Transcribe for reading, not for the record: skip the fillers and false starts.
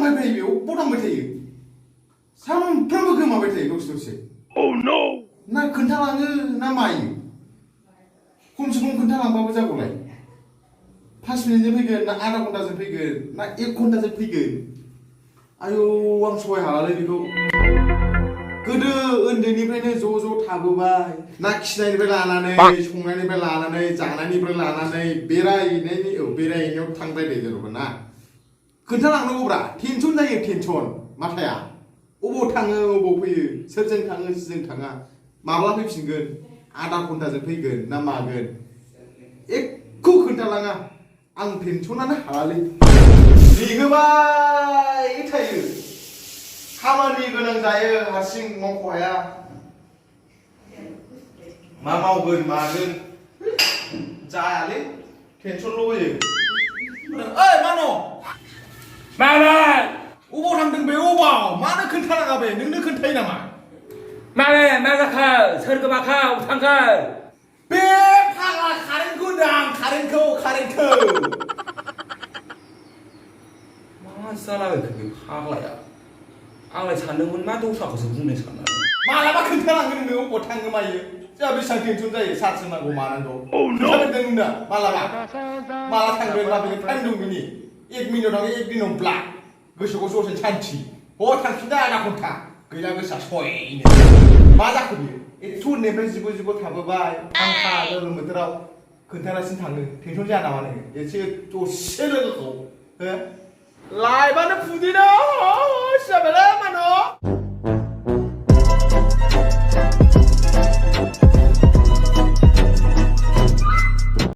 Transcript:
थांबाय थायो बेयाव बबाव थांबाय थायो सानफ्रामबो गोमाबाय थायो दसे दसे Oh no ना खोन्थालाङो ना मायो खमसे खम खोन्थालांबाबो जागौलाय 5 मिनिटजों फैगोन ना आधा घन्टाजों फैगोन ना 1 घन्टाजों फैगोन आयौ आं सहाय हालालै बेखौ गोदो उन्दैनिफ्रायनो ज' थाबोबाय ना खिनायनिफ्राय लानानै संनायनिफ्राय लानानै जानायनिफ्राय लानानै बेरायनायाव थांद्रायदो जेन'बा ना खोन्थालांनांगौब्रा टेनसन जायो टेनसन माथाया अबाव थाङो अबाव फैयो सोरजों थाङो सोरजों थाङा माब्ला फैफिनगोन आधा घन्टाजों फैगोन ना मागोन एख' खोन्थालाङा आं टेनसनानो हालालै नेहोबाय थायो खामानि गोनां जायो हारसिं मावख' हाया मा मावगोन मागोन जायालै टेनसनल' होयो ओइ मानो मालाय अबाव थांदों बे अबाव मानो खोन्थानाङा बे नोंनो खोन्थायो नामा मालाय मा जाखो सोर गोमाखौ थांखो बे फाग्ला कारेन्टखौ होनदां कारेन्टखौ मा जालाबायखो बे फाग्लाया आंलाय सानदोंमोन मा दस्राखौसो बुंनो साननानै मालाबा खोन्थालांगोन नोङो अबाव थाङो मायो जोंहा बेसेबां टेनसन जायो सार्ज होनांगौ मानांगौ खोन्थागोन नों दा माला थांगोन माबे टाइम दं बिनि 1 मिनिट थाङो 1 दिनाव ब्ला गोसोखौ ससे सान्थि थांफिनदा आधा घन्टा गैला गोसोआ सयनो मा जाखो बियो एथ' उन्दैनिफ्राय जिग' थाबोबाय फांखा गोलोम बोथोराव खोन्थागासिनो थाङो टेनसन जाया नामा नोङो एसे दसे लोगोखौ हो लाइबानो फुदिनो जाबायलै मानो